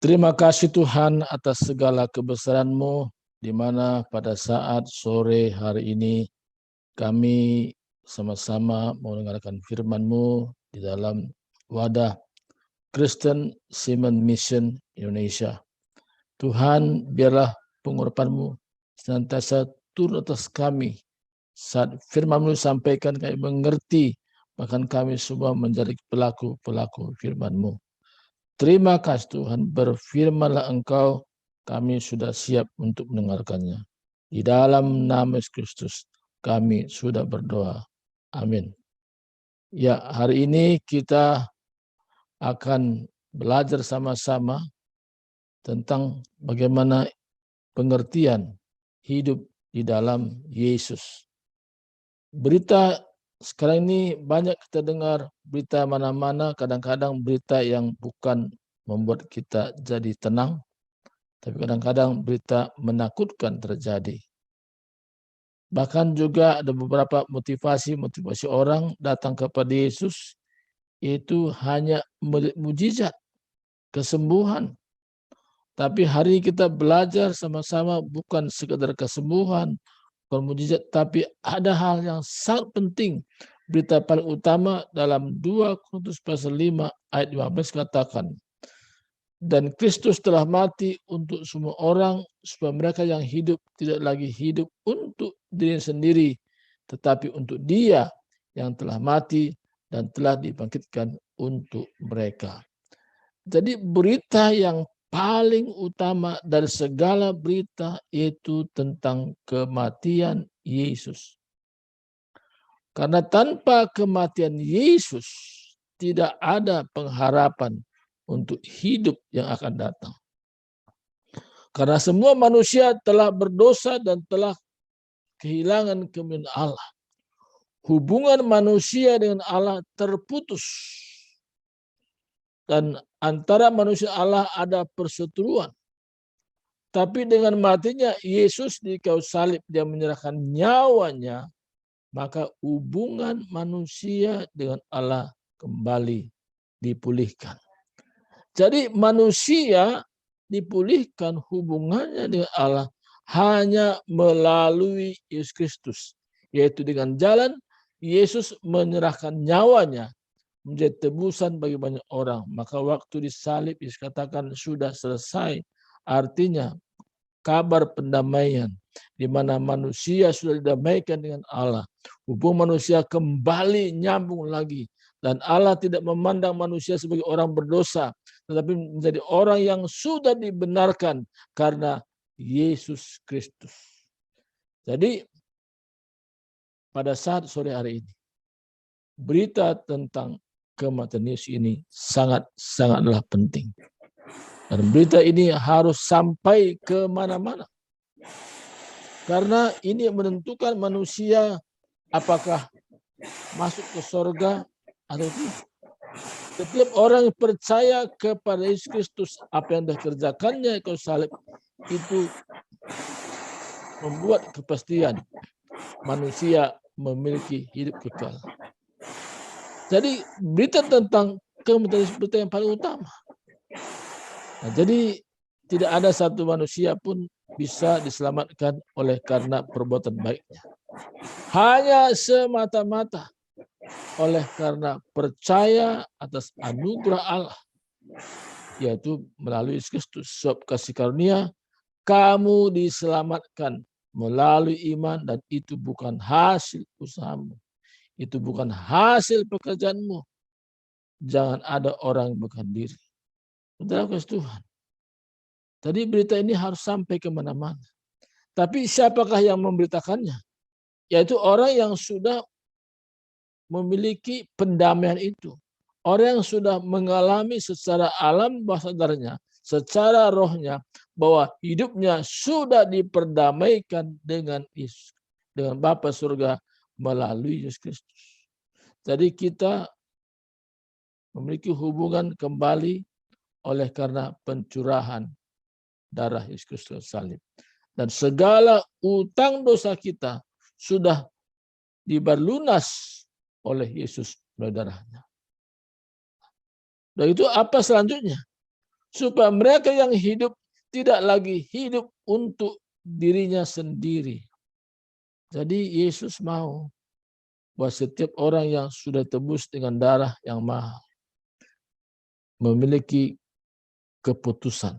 Terima kasih Tuhan atas segala kebesaran-Mu, di mana pada saat sore hari ini kami sama-sama mendengarkan firman-Mu di dalam wadah Kristen Semen Mission Indonesia. Tuhan, biarlah pengurapan-Mu senantiasa turun atas kami. Saat firman-Mu sampaikan kami mengerti, bahkan kami semua menjadi pelaku-pelaku firman-Mu. Terima kasih Tuhan, berfirmanlah Engkau, kami sudah siap untuk mendengarkannya. Di dalam nama Yesus Kristus, kami sudah berdoa. Amin. Ya, hari ini kita akan belajar sama-sama tentang bagaimana pengertian hidup di dalam Yesus. Berita sekarang ini banyak kita dengar berita mana-mana, kadang-kadang berita yang bukan membuat kita jadi tenang, tapi kadang-kadang berita menakutkan terjadi. Bahkan juga ada beberapa motivasi orang datang kepada Yesus, itu hanya mujizat, kesembuhan. Tapi hari ini kita belajar sama-sama bukan sekedar kesembuhan, bukan mujizat, tapi ada hal yang sangat penting. Berita paling utama dalam 2 Korintus pasal 5 ayat 15 katakan, dan Kristus telah mati untuk semua orang, supaya mereka yang hidup tidak lagi hidup untuk diri sendiri, tetapi untuk Dia yang telah mati dan telah dibangkitkan untuk mereka. Jadi berita yang paling utama dari segala berita itu tentang kematian Yesus. Karena tanpa kematian Yesus tidak ada pengharapan untuk hidup yang akan datang. Karena semua manusia telah berdosa dan telah kehilangan kemuliaan Allah. Hubungan manusia dengan Allah terputus. Dan antara manusia Allah ada perseteruan. Tapi dengan matinya Yesus di kayu salib, Dia menyerahkan nyawanya, maka hubungan manusia dengan Allah kembali dipulihkan. Jadi manusia dipulihkan hubungannya dengan Allah hanya melalui Yesus Kristus. Yaitu dengan jalan Yesus menyerahkan nyawanya menjadi tebusan bagi banyak orang. Maka waktu disalib Yesus katakan sudah selesai. Artinya kabar pendamaian, di mana manusia sudah didamaikan dengan Allah. Hubungan manusia kembali nyambung lagi. Dan Allah tidak memandang manusia sebagai orang berdosa, tetapi menjadi orang yang sudah dibenarkan karena Yesus Kristus. Jadi pada saat sore hari ini, berita tentang kematian Yesus ini sangatlah penting. Dan berita ini harus sampai ke mana-mana. Karena ini menentukan manusia apakah masuk ke surga atau tidak. Setiap orang yang percaya kepada Yesus Kristus, apa yang dikerjakannya ke salib, itu membuat kepastian manusia memiliki hidup kekal. Jadi berita tentang kematian berita yang paling utama. Nah, jadi tidak ada satu manusia pun bisa diselamatkan oleh karena perbuatan baiknya. Hanya semata-mata oleh karena percaya atas anugerah Allah, yaitu melalui Yesus Kristus. Sebab kasih karunia kamu diselamatkan melalui iman, dan itu bukan hasil usahamu. Itu bukan hasil pekerjaanmu. Jangan ada orang yang bukan diri. Saudara kasih Tuhan. Tadi berita ini harus sampai kemana-mana. Tapi siapakah yang memberitakannya? Yaitu orang yang sudah memiliki pendamaian itu. Orang yang sudah mengalami secara alam bawah sadarnya, secara rohnya, bahwa hidupnya sudah diperdamaikan dengan Yesus, dengan Bapa surga melalui Yesus Kristus. Jadi kita memiliki hubungan kembali oleh karena pencurahan darah Yesus Kristus salib. Dan segala utang dosa kita sudah diberlunas oleh Yesus melalui darahnya. Dan itu apa selanjutnya? supaya mereka yang hidup tidak lagi hidup untuk dirinya sendiri. Jadi Yesus mau bahwa setiap orang yang sudah tebus dengan darah yang mahal memiliki keputusan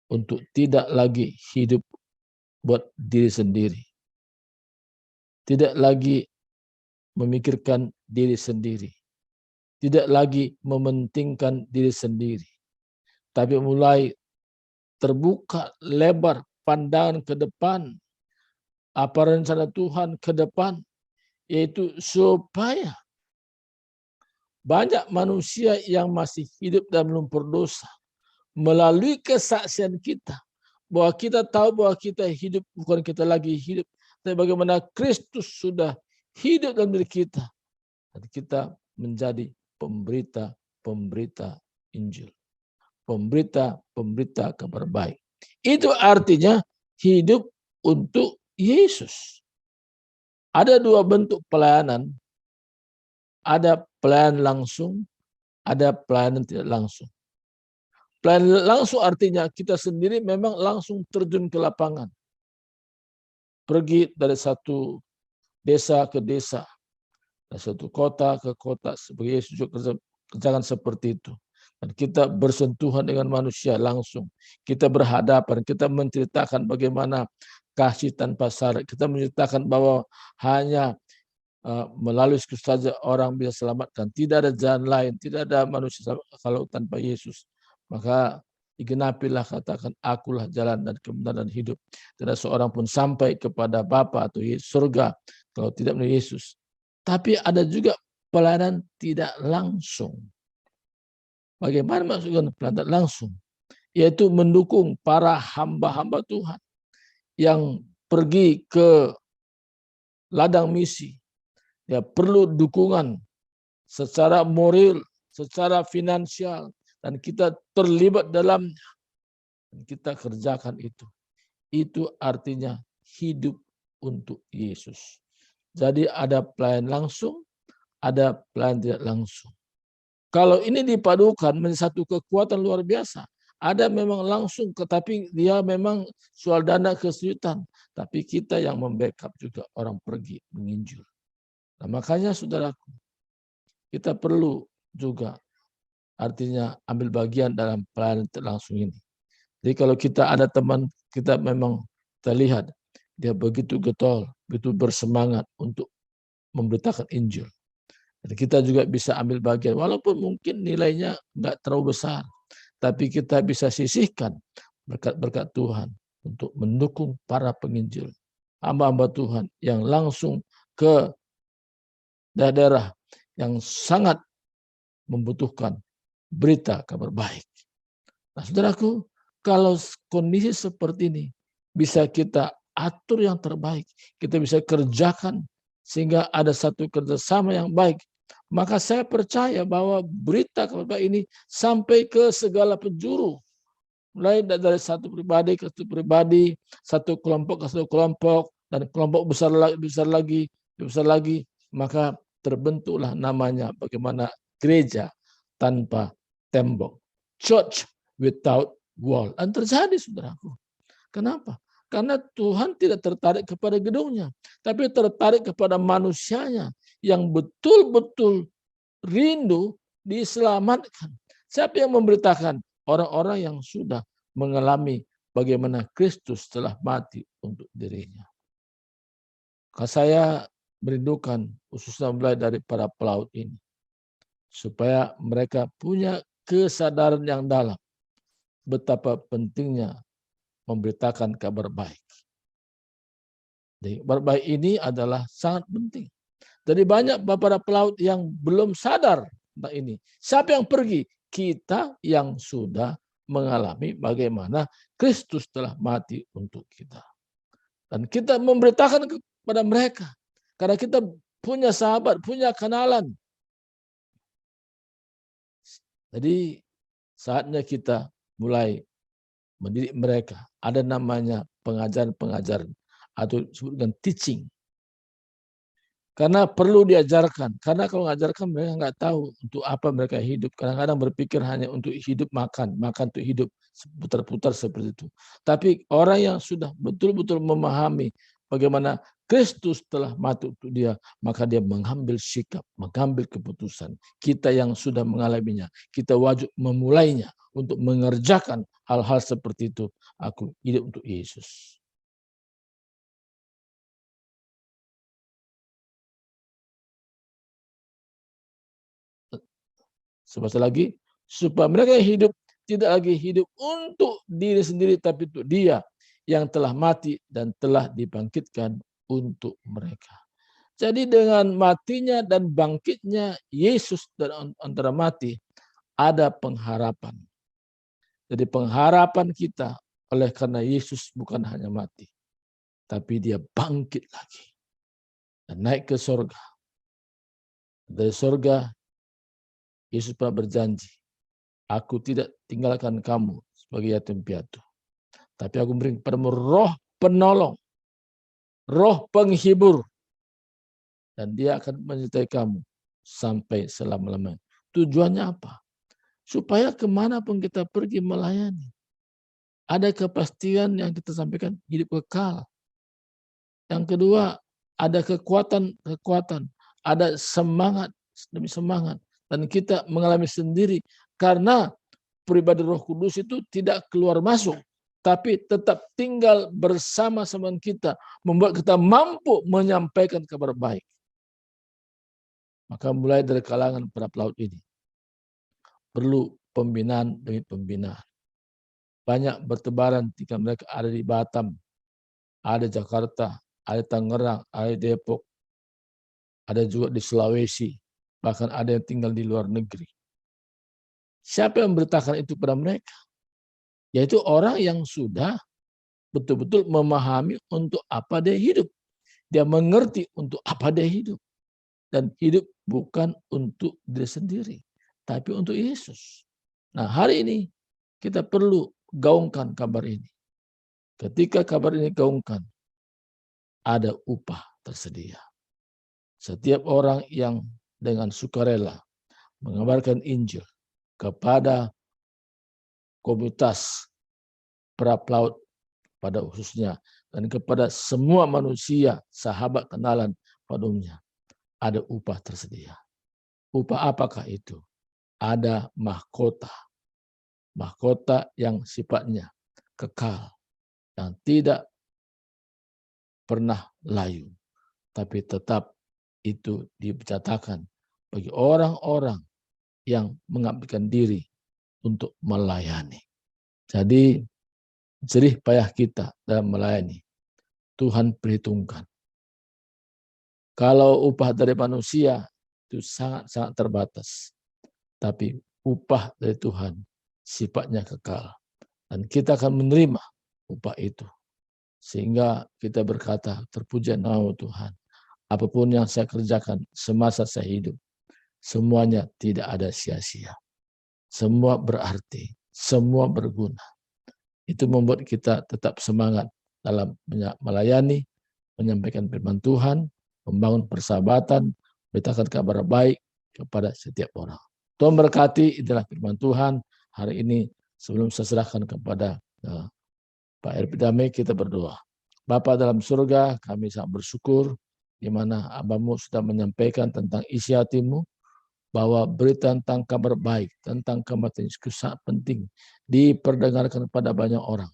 untuk tidak lagi hidup buat diri sendiri. Tidak lagi memikirkan diri sendiri. Tidak lagi mementingkan diri sendiri. Tapi mulai terbuka lebar pandangan ke depan. Apa rencana Tuhan ke depan. Yaitu supaya banyak manusia yang masih hidup dan belum berdosa. Melalui kesaksian kita. Bahwa kita tahu bahwa kita hidup, bukan kita lagi hidup. Tapi bagaimana Kristus sudah hidup dalam diri kita. Dan kita menjadi pemberita-pemberita Injil. Pemberita-pemberita kabar baik. Itu artinya hidup untuk Yesus. Ada dua bentuk pelayanan. Ada pelayanan langsung, ada pelayanan tidak langsung. Pelayanan langsung artinya kita sendiri memang langsung terjun ke lapangan. Pergi dari satu desa ke desa, dari satu kota ke kota, sebagai Yesus juga kerjakan seperti itu. Dan kita bersentuhan dengan manusia langsung. Kita berhadapan, kita menceritakan bagaimana kasih tanpa syarat. Kita menceritakan bahwa hanya melalui Kristus saja orang bisa selamatkan. Tidak ada jalan lain, tidak ada manusia kalau tanpa Yesus. Maka digenapilah katakan, akulah jalan dan kebenaran dan hidup. Tidak seorang pun sampai kepada Bapa atau surga kalau tidak melalui Yesus. Tapi ada juga pelayanan tidak langsung. Bagaimana maksudnya pelayanan langsung? Yaitu mendukung para hamba-hamba Tuhan yang pergi ke ladang misi. Ya, perlu dukungan secara moral, secara finansial, dan kita terlibat dalamnya. Dan kita kerjakan itu. Itu artinya hidup untuk Yesus. Jadi ada pelayan langsung, ada pelayan tidak langsung. Kalau ini dipadukan menjadi satu kekuatan luar biasa. Ada memang langsung, tetapi dia memang soal dana kesulitan. Tapi kita yang membackup juga orang pergi menginjil. Nah, makanya saudaraku, kita perlu juga artinya ambil bagian dalam pelayanan langsung ini. Jadi kalau kita ada teman, kita memang terlihat dia begitu getol, begitu bersemangat untuk memberitakan Injil. Dan kita juga bisa ambil bagian, walaupun mungkin nilainya nggak terlalu besar, tapi kita bisa sisihkan berkat-berkat Tuhan untuk mendukung para penginjil, hamba-hamba Tuhan yang langsung ke daerah yang sangat membutuhkan berita kabar baik. Nah, saudaraku, kalau kondisi seperti ini bisa kita atur yang terbaik, kita bisa kerjakan sehingga ada satu kerjasama yang baik. Maka saya percaya bahwa berita kabar baik ini sampai ke segala penjuru. Mulai dari satu pribadi ke satu pribadi, satu kelompok ke satu kelompok, dan kelompok besar lagi. Maka terbentuklah namanya bagaimana gereja tanpa tembok. Church without wall. Dan terjadi, saudaraku. Kenapa? Karena Tuhan tidak tertarik kepada gedungnya, tapi tertarik kepada manusianya yang betul-betul rindu diselamatkan. Siapa yang memberitakan? Orang-orang yang sudah mengalami bagaimana Kristus telah mati untuk dirinya. Saya merindukan khususnya mulai dari para pelaut ini, supaya mereka punya kesadaran yang dalam betapa pentingnya memberitakan kabar baik. Jadi, kabar baik ini adalah sangat penting. Jadi banyak para pelaut yang belum sadar tentang ini. Siapa yang pergi? Kita yang sudah mengalami bagaimana Kristus telah mati untuk kita. Dan kita memberitakan kepada mereka. Karena kita punya sahabat, punya kenalan. Jadi saatnya kita mulai mendidik mereka. Ada namanya pengajaran-pengajaran atau disebut dengan teaching. Karena perlu diajarkan. Karena kalau ngajarkan mereka nggak tahu untuk apa mereka hidup. Kadang-kadang berpikir hanya untuk hidup makan untuk hidup, putar-putar seperti itu. Tapi orang yang sudah betul-betul memahami bagaimana Kristus telah mati untuk dia, maka dia mengambil sikap, mengambil keputusan. Kita yang sudah mengalaminya, kita wajib memulainya untuk mengerjakan hal-hal seperti itu. Aku hidup untuk Yesus. Sebentar lagi, supaya mereka hidup tidak lagi hidup untuk diri sendiri, tapi untuk Dia yang telah mati dan telah dibangkitkan untuk mereka. Jadi dengan matinya dan bangkitnya Yesus dan antara mati, ada pengharapan. Jadi pengharapan kita oleh karena Yesus bukan hanya mati, tapi Dia bangkit lagi dan naik ke surga. Dari surga, Yesus pernah berjanji, aku tidak tinggalkan kamu sebagai yatim piatu, tapi aku beri kepadamu roh penolong, roh penghibur, dan dia akan menyertai kamu sampai selama-lamanya. Tujuannya apa? Supaya kemanapun kita pergi melayani, ada kepastian yang kita sampaikan, hidup kekal. Yang kedua, ada kekuatan, ada semangat demi semangat, dan kita mengalami sendiri karena pribadi Roh Kudus itu tidak keluar masuk, tapi tetap tinggal bersama-sama kita, membuat kita mampu menyampaikan kabar baik. Maka mulai dari kalangan para pelaut ini, perlu pembinaan demi pembinaan. Banyak bertebaran ketika mereka ada di Batam, ada Jakarta, ada Tangerang, ada Depok, ada juga di Sulawesi, bahkan ada yang tinggal di luar negeri. Siapa yang memberitakan itu pada mereka? Yaitu orang yang sudah betul-betul memahami untuk apa dia hidup. Dia mengerti untuk apa dia hidup. Dan hidup bukan untuk diri sendiri, tapi untuk Yesus. Nah, hari ini kita perlu gaungkan kabar ini. Ketika kabar ini gaungkan, ada upah tersedia. Setiap orang yang dengan sukarela mengabarkan Injil kepada komunitas para pelaut pada khususnya, dan kepada semua manusia, sahabat kenalan pada umumnya, ada upah tersedia. Upah apakah itu? Ada mahkota. Mahkota yang sifatnya kekal, yang tidak pernah layu, tapi tetap itu dicatatkan bagi orang-orang yang mengabdikan diri untuk melayani. Jadi jerih payah kita dalam melayani, Tuhan perhitungkan. Kalau upah dari manusia itu sangat-sangat terbatas, tapi upah dari Tuhan sifatnya kekal. Dan kita akan menerima upah itu. Sehingga kita berkata, terpuji nama Tuhan. Apapun yang saya kerjakan semasa saya hidup, semuanya tidak ada sia-sia. Semua berarti, semua berguna. Itu membuat kita tetap semangat dalam melayani, menyampaikan firman Tuhan, membangun persahabatan, beritakan kabar baik kepada setiap orang. Tuhan berkati, itulah firman Tuhan. Hari ini sebelum saya serahkan kepada Pak Erpidame, kita berdoa. Bapa dalam surga, kami sangat bersyukur di mana Abang-Mu sudah menyampaikan tentang isi hati-Mu, bahwa berita tentang kabar baik, tentang kematian Yesus sangat penting diperdengarkan kepada banyak orang.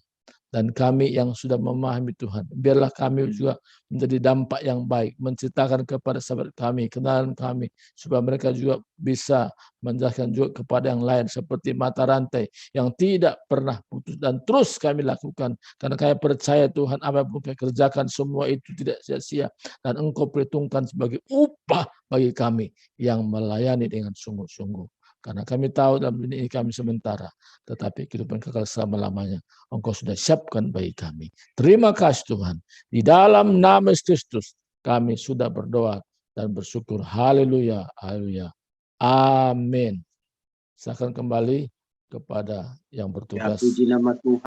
Dan kami yang sudah memahami Tuhan, biarlah kami juga menjadi dampak yang baik, menceritakan kepada sahabat kami, kenalan kami, supaya mereka juga bisa menjelaskan juga kepada yang lain, seperti mata rantai yang tidak pernah putus dan terus kami lakukan, karena kami percaya Tuhan, apa yang kami kerjakan semua itu tidak sia-sia, dan Engkau perhitungkan sebagai upah bagi kami yang melayani dengan sungguh-sungguh. Karena kami tahu dalam dunia ini kami sementara, tetapi kehidupan kekal selama-lamanya Engkau sudah siapkan bagi kami. Terima kasih Tuhan. Di dalam nama Kristus kami sudah berdoa dan bersyukur. Haleluya, haleluya. Amin. Silakan kembali kepada yang bertugas. Ya, puji nama Tuhan.